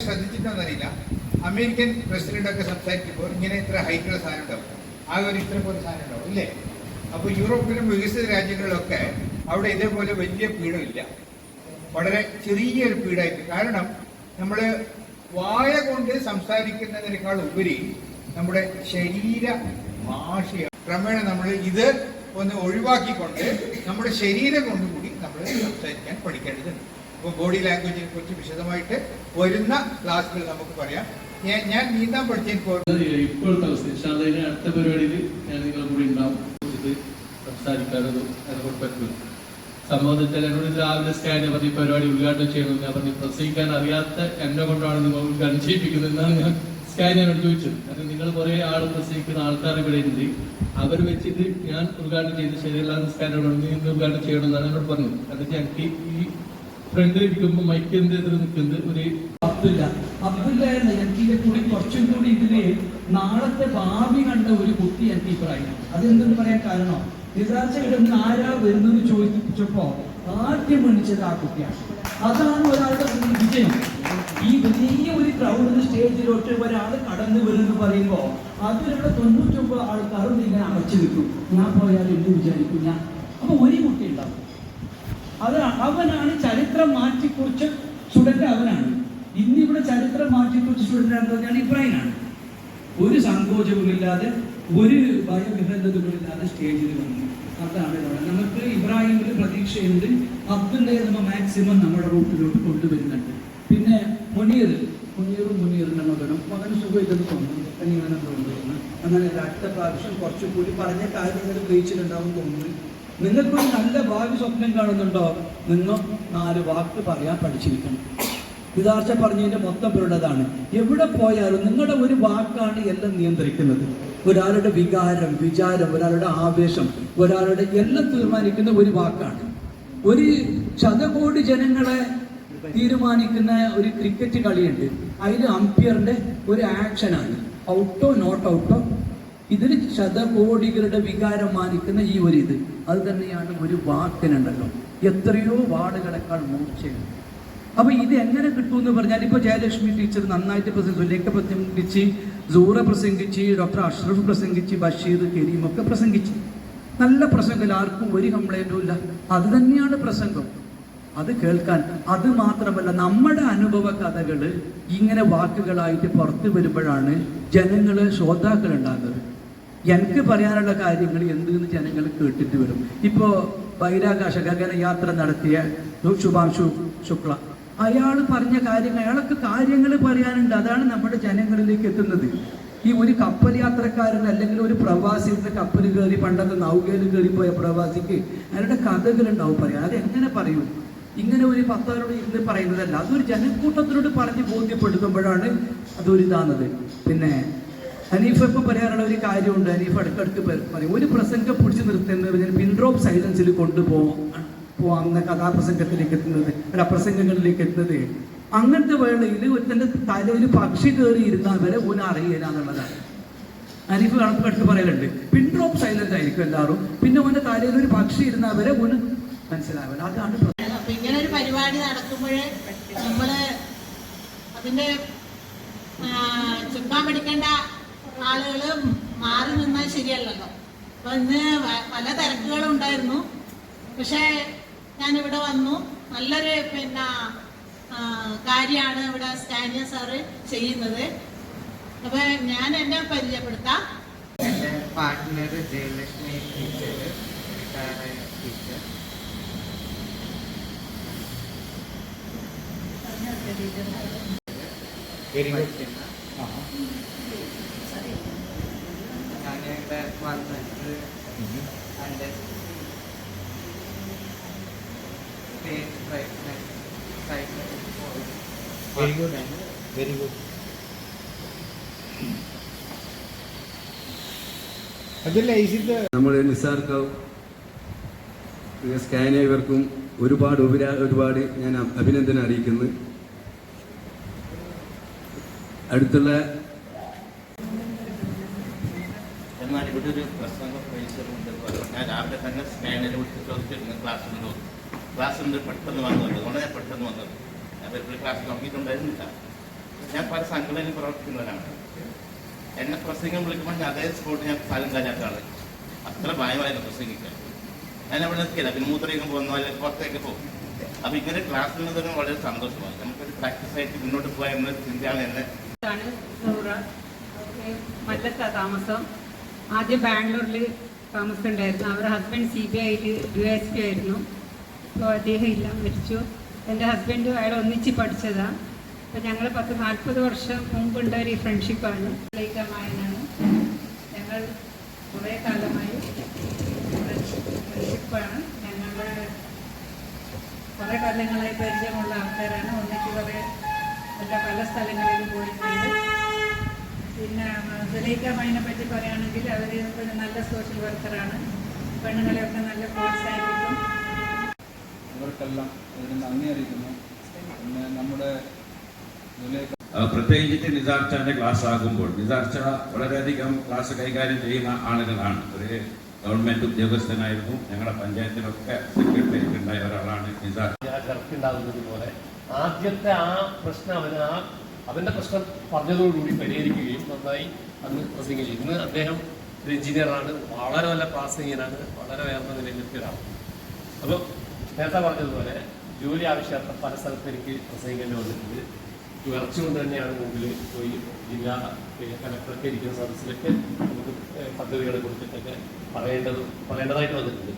ശ്രദ്ധിച്ചിട്ടൊന്നറിയില്ല, American പ്രസിഡന്റൊക്കെ സംസാരിക്കുമ്പോൾ ഇങ്ങനെ ഇത്ര ഹൈറ്റുള്ള സാധനം ഉണ്ടാവും, ആ ഒരു ഇത്ര പോലെ സാധനം ഉണ്ടാവും ഇല്ലേ? അപ്പോൾ യൂറോപ്പിലും വികസിത രാജ്യങ്ങളിലൊക്കെ അവിടെ ഇതേപോലെ വലിയ പീഠമില്ല, വളരെ ചെറിയൊരു പീഠമായിട്ട്. കാരണം നമ്മൾ വായ കൊണ്ട് സംസാരിക്കുന്നതിനേക്കാൾ ഉപരി നമ്മുടെ ശരീര ഭാഷയാണ്. ക്രമേണ നമ്മൾ ഇത് ഒന്ന് ഒഴിവാക്കിക്കൊണ്ട് നമ്മുടെ ശരീരം കൊണ്ടുകൂടി നമ്മൾ സംസാരിക്കാൻ പഠിക്കേണ്ടതുണ്ട്. അപ്പോൾ ബോഡി ലാംഗ്വേജിനെ കുറിച്ച് വിശദമായിട്ട് വരുന്ന ക്ലാസ്സുകൾ നമുക്ക് പറയാം. ഞാൻ നീന്താൻ പഠിച്ചപ്പോൾ ഇപ്പോഴത്തെ അവസ്ഥ അടുത്ത പരിപാടിയിൽ ഞാൻ നിങ്ങളെ കൂടി ഉണ്ടാവും, സംസാരിക്കാനത് അതിനെക്കൊണ്ട് പറ്റും. സംബന്ധിച്ചാൽ എന്നോട് രാവിലെ സ്കാനെ പറഞ്ഞ് പരിപാടി ഉദ്ഘാടനം ചെയ്യണം. ഞാൻ പറഞ്ഞു പ്രസംഗിക്കാൻ അറിയാത്ത എന്നെ കൊണ്ടാണ് നിങ്ങൾ ഉദ്ഘാടനം ചെയ്യിപ്പിക്കുന്നത് എന്നാണ് ഞാൻ സ്കാനോട് ചോദിച്ചത്. കാരണം നിങ്ങൾ കുറെ ആൾ പ്രസംഗിക്കുന്ന ആൾക്കാർ ഇവിടെ ഉണ്ട്, അവർ വെച്ചിട്ട് ഞാൻ ഉദ്ഘാടനം ചെയ്ത് ശരിയല്ലാതെ സ്കാനോട് നീ ഉദ്ഘാടനം ചെയ്യണമെന്നാണ് എന്നോട് പറഞ്ഞത്. കാരണം എനിക്ക് ഈ ഫ്രണ്ടിൽ ഇരിക്കുമ്പോൾ മൈക്കിന്റെ എതിർ നിൽക്കുന്നത് ഒരു അബ്ദുല്ല എനിക്ക് കൂടി കുറച്ചും കൂടി ഇതില് നാളത്തെ ഭാവി കണ്ട ഒരു കുട്ടി എനിക്ക് പറയാം. അതെന്തെന്ന് പറയാൻ കാരണം നിസാർച്ചയുടെ ആരാ വരുന്നത് ചോദിച്ചപ്പോ ആദ്യം എണിച്ചത് ആ കുട്ടിയാണ്. അതാണ് ഒരാളുടെ വിജയം. ഈ വലിയ ഒരു ക്രൗഡിന് സ്റ്റേജിലോട്ട് ഒരാൾ കടന്നു വരുമെന്ന് പറയുമ്പോൾ അതിലുള്ള 99 ആൾക്കാരും ഇങ്ങനെ അടച്ചു നിൽക്കും. ഞാൻ പോയാൽ എന്ത് വിചാരിക്കും ഞാൻ? അപ്പൊ ഒരു കുട്ടി ഉണ്ടാവും. അത് അവനാണ് ചരിത്രം മാറ്റിക്കുറിച്ച സ്റ്റുഡന്റ്. അവനാണ് ഇന്നിവിടെ ചരിത്രം മാറ്റിക്കുറിച്ച സ്റ്റുഡന്റ് ആണെന്ന് പറഞ്ഞാൽ ഇബ്രാഹിമാണ്. ഒരു സങ്കോചവുമില്ലാതെ ഒരു ഭയവിഹ്വലതകളുമില്ലാതെ സ്റ്റേജിൽ വന്നു. അതാണ് നമുക്ക് ഇബ്രാഹിമിൽ പ്രതീക്ഷയുണ്ട്. അബ്ദുള്ളയെ നമ്മൾ മാക്സിമം നമ്മുടെ റൂട്ടിലോട്ട് കൊണ്ടുവരുന്നുണ്ട്. പിന്നെ മുനീറിന്റെ മകന് സുഖമില്ലെന്ന് തോന്നുന്നു, കനിയാനം തോന്നുന്നു. അങ്ങനെ അടുത്ത പ്രാവശ്യം കുറച്ചുകൂടി പറഞ്ഞ കാര്യങ്ങൾ ഗ്രഹിച്ചിട്ടുണ്ടാവും തോന്നുന്നു. നിങ്ങൾക്കൊരു നല്ല ഭാവി സ്വപ്നം കാണുന്നുണ്ടോ? നിങ്ങൾ 4 വാക്ക് പറയാൻ പഠിച്ചിരിക്കണം. വിദാർച്ച പറഞ്ഞതിന്റെ മൊത്തം പേരുടേതാണ്. എവിടെ പോയാലും നിങ്ങളുടെ ഒരു വാക്കാണ് എല്ലാം നിയന്ത്രിക്കുന്നത്. ഒരാളുടെ വികാരം, വിചാരം, ഒരാളുടെ ആവേശം, ഒരാളുടെ എല്ലാം തീരുമാനിക്കുന്ന ഒരു വാക്കാണ്. ഒരു ശതകോടി ജനങ്ങളെ തീരുമാനിക്കുന്ന ഒരു ക്രിക്കറ്റ് കളിയുണ്ട്. അതിൽ അമ്പയറിന്റെ ഒരു ആക്ഷനാണ് ഔട്ടോ നോട്ട് ഔട്ടോ. ഇതിൽ ശതകോടികളുടെ വികാരം മാനിക്കുന്ന ഈ ഒരു ഇത് അത് തന്നെയാണ് ഒരു വാക്കിനുണ്ടല്ലോ. എത്രയോ വാർഡുകളെക്കാൾ മൂർച്ചയാണ്. അപ്പൊ ഇത് എങ്ങനെ കിട്ടുമെന്ന് പറഞ്ഞാൽ ഇപ്പൊ ജയലക്ഷ്മി ടീച്ചർ നന്നായിട്ട് സുലേഖ പ്രസംഗിച്ച്, സൂറ പ്രസംഗിച്ച്, ഡോക്ടർ അഷ്റഫ് പ്രസംഗിച്ച്, ബഷീർ, കരീം ഒക്കെ പ്രസംഗിച്ച് നല്ല പ്രസംഗം, ആർക്കും ഒരു കംപ്ലൈന്റും ഇല്ല. അത് തന്നെയാണ് പ്രസംഗം. അത് കേൾക്കാൻ, അത് മാത്രമല്ല നമ്മുടെ അനുഭവ കഥകൾ ഇങ്ങനെ വാക്കുകളായിട്ട് പുറത്തു വരുമ്പോഴാണ് ജനങ്ങള് ശ്രോതാക്കൾ ഉണ്ടാകുന്നത്. എനിക്ക് പറയാനുള്ള കാര്യങ്ങൾ എന്തെന്ന് ജനങ്ങൾ കേട്ടിട്ട് വരും. ഇപ്പോ ബഹിരാകാശ ഗഗനയാത്ര നടത്തിയ ശുഭാംശു ശുക്ല, അയാൾ പറഞ്ഞ കാര്യങ്ങൾ, അയാൾക്ക് കാര്യങ്ങൾ പറയാനുണ്ട്. അതാണ് നമ്മുടെ ജനങ്ങളിലേക്ക് എത്തുന്നത്. ഈ ഒരു കപ്പൽ യാത്രക്കാരൻ അല്ലെങ്കിൽ ഒരു പ്രവാസിയുടെ കപ്പൽ കയറി, പണ്ടത്തെ നൗകയിൽ കയറി പോയ പ്രവാസിക്ക് അയാളുടെ കഥകളുണ്ടാവും പറയാൻ. അതെങ്ങനെ പറയും? ഇങ്ങനെ ഒരു 10 ആളോട് ഇരുന്ന് പറയുന്നതല്ല, അതൊരു ജനക്കൂട്ടത്തിനോട് പറഞ്ഞ് ബോധ്യപ്പെടുത്തുമ്പോഴാണ് അതൊരു ഇതാണത്. പിന്നെ ഹനീഫ് ഇപ്പം പറയാനുള്ള ഒരു കാര്യമുണ്ട്. ഹനീഫ് അടുക്കടുക്ക് പറയും, ഒരു പ്രസംഗം പിടിച്ചു നിർത്തുന്നത് പിൻഡ്രോപ്പ് സൈലൻസിൽ കൊണ്ടുപോകുന്ന കഥാപ്രസംഗത്തിലേക്ക് എത്തുന്നത്, അല്ല പ്രസംഗങ്ങളിലേക്ക് എത്തുന്നത്. അങ്ങനത്തെ വേളയിൽ ഒരുത്തൻ്റെ തലയിൽ പക്ഷി കയറി ഇരുന്നാൽ വരെ ഓന് അറിയില്ല എന്നുള്ളതാണ്. ഹനീഫ് കണക്കടുത്ത് പറയലുണ്ട്, പിൻഡ്രോപ്പ് സൈലന്റ് ആയിരിക്കും എല്ലാവരും, പിന്നെ ഓന്റെ തലയിൽ ഒരു പക്ഷി ഇരുന്നാൽ വരെ ഓന് മനസ്സിലാവില്ല. അതാണ് ഇങ്ങനെ ഒരു പരിപാടി നടക്കുമ്പോഴേ നമ്മള് അതിന്റെ ചുക്കാൻ പിടിക്കേണ്ട ആളുകൾ മാറി നിന്നാൽ ശരിയല്ലല്ലോ. അപ്പൊ ഇന്ന് പല തിരക്കുകളും ഉണ്ടായിരുന്നു. പക്ഷെ ഞാനിവിടെ വന്നു. നല്ലൊരു കാര്യമാണ് ഇവിടെ സ്റ്റാനിയ സാറ് ചെയ്യുന്നത്. അപ്പൊ ഞാൻ എന്നെ പരിചയപ്പെടുത്താം. എൻ്റെ partner Jayalakshmi teacher, teacher. Very good. ഞാനിവിടെ വന്നിട്ട് എൻ്റെ stage prize very good, very good. നമ്മുടെ നിസാർക്കും സ്കാനിയവർക്കും ഒരുപാട് ഞാൻ അഭിനന്ദനം അറിയിക്കുന്നു. അടുത്തുള്ള എന്നാൽ ഇവിടെ ഒരു പ്രസംഗ പരിസരമുണ്ട്. ഞാൻ രാവിലെ തന്നെ സ്കാനിനെ വിളിച്ച് ചോദിച്ചിരുന്നു ക്ലാസ്സുണ്ട് പെട്ടെന്ന് വന്നത്, വളരെ പെട്ടെന്ന് വന്നത്. ഞാൻ ക്ലാസ് തുടങ്ങിയിട്ടുണ്ടായിരുന്നില്ല. ഞാൻ പല സംഘടനയിൽ പ്രവർത്തിക്കുന്നവരാണ്. എന്നെ പ്രസംഗം വിളിക്കുമ്പോൾ ഞാൻ അതേ സ്പോട്ട് ഞാൻ സ്ഥലം കഴിഞ്ഞാണ്. അത്ര ഭയമായിരുന്നു പ്രസംഗിക്കാൻ. ഞാൻ അവിടെ നിൽക്കില്ല, പിന്നെ മൂത്രയ്ക്കും പോകുന്ന പോലെ പുറത്തേക്ക് പോകും. അപ്പൊ ഇങ്ങനെ ക്ലാസ്സിൽ നിന്ന് വളരെ സന്തോഷമായി. നമുക്കൊരു പ്രാക്ടീസ് ആയിട്ട് മുന്നോട്ട് പോകാൻ എന്നൊരു ചിന്തയാണ് എന്നെ. മല്ലത്ത താമസം. ആദ്യം ബാംഗ്ലൂരിൽ താമസമുണ്ടായിരുന്നു. അവരുടെ ഹസ്ബൻഡ് CBIയിൽ USP ആയിരുന്നു. അപ്പോൾ അദ്ദേഹം ഇല്ല, മരിച്ചു. എൻ്റെ ഹസ്ബൻഡും അയാൾ ഒന്നിച്ച് പഠിച്ചതാണ്. അപ്പോൾ ഞങ്ങൾ 40 വർഷം മുമ്പുണ്ട ഒരു ഫ്രണ്ട്ഷിപ്പാണ്. ലൈക്കമായനാണ്. ഞങ്ങൾ കുറേ കാലമായി ഫ്രണ്ട്ഷിപ്പാണ്. ഞങ്ങൾ കുറേ കാലങ്ങളായി പരിചയമുള്ള ആൾക്കാരാണ്. ഒന്നിച്ച് കുറേ പല സ്ഥലങ്ങളിലും പോയിട്ടുണ്ട്. പിന്നെ സുലൈഖമായിനെ പറ്റി പറയുകയാണെങ്കിൽ അവർ ഒരു നല്ല സോഷ്യൽ വർക്കറാണ്. പെണ്ണുങ്ങളെയൊക്കെ നല്ല പ്രോത്സാഹിപ്പിക്കും. ഇവർക്കെല്ലാം ഇതിന് നന്ദി അറിയിക്കുന്നു. പിന്നെ നമ്മുടെ പ്രത്യേകിച്ച് നിസാർച്ചാന്റെ ക്ലാസ് ആകുമ്പോൾ നിസാർച്ച വളരെയധികം ക്ലാസ് കൈകാര്യം ചെയ്യുന്ന ആളുകളാണ്. ഒരു ഗവൺമെന്റ് ഉദ്യോഗസ്ഥനായിരുന്നു. ഞങ്ങളുടെ പഞ്ചായത്തിലൊക്കെ സെക്രട്ടറി ഉണ്ടായ ഒരാളാണ് നിസാർ. ഉണ്ടാകുന്നത് പോലെ ആദ്യത്തെ ആ പ്രശ്നം അവന്റെ പ്രശ്നം പറഞ്ഞതോടുകൂടി പരിഹരിക്കുകയും നന്നായി അന്ന് പ്രസംഗിച്ചു. ഇന്ന് അദ്ദേഹം ഒരു എഞ്ചിനീയറാണ്, വളരെ നല്ല പ്രാസംഗികനാണ്, വളരെ ഉയർന്ന നിലയിലെത്തിയ ഒരാളാണ്. അപ്പോൾ നേരത്തെ പറഞ്ഞതുപോലെ ജോലി ആവശ്യമായിട്ട് പല സ്ഥലത്ത് എനിക്ക് പ്രസംഗിക്കേണ്ടി വന്നിട്ടുണ്ട്. വിറച്ചുകൊണ്ട് തന്നെയാണ് മുമ്പിൽ പോയി ജില്ലാ കലക്ടറൊക്കെ ഇരിക്കുന്ന സദസ്സിലൊക്കെ നമുക്ക് പദ്ധതികളെ കുറിച്ചിട്ടൊക്കെ പറയേണ്ടതായിട്ട് വന്നിട്ടുണ്ട്.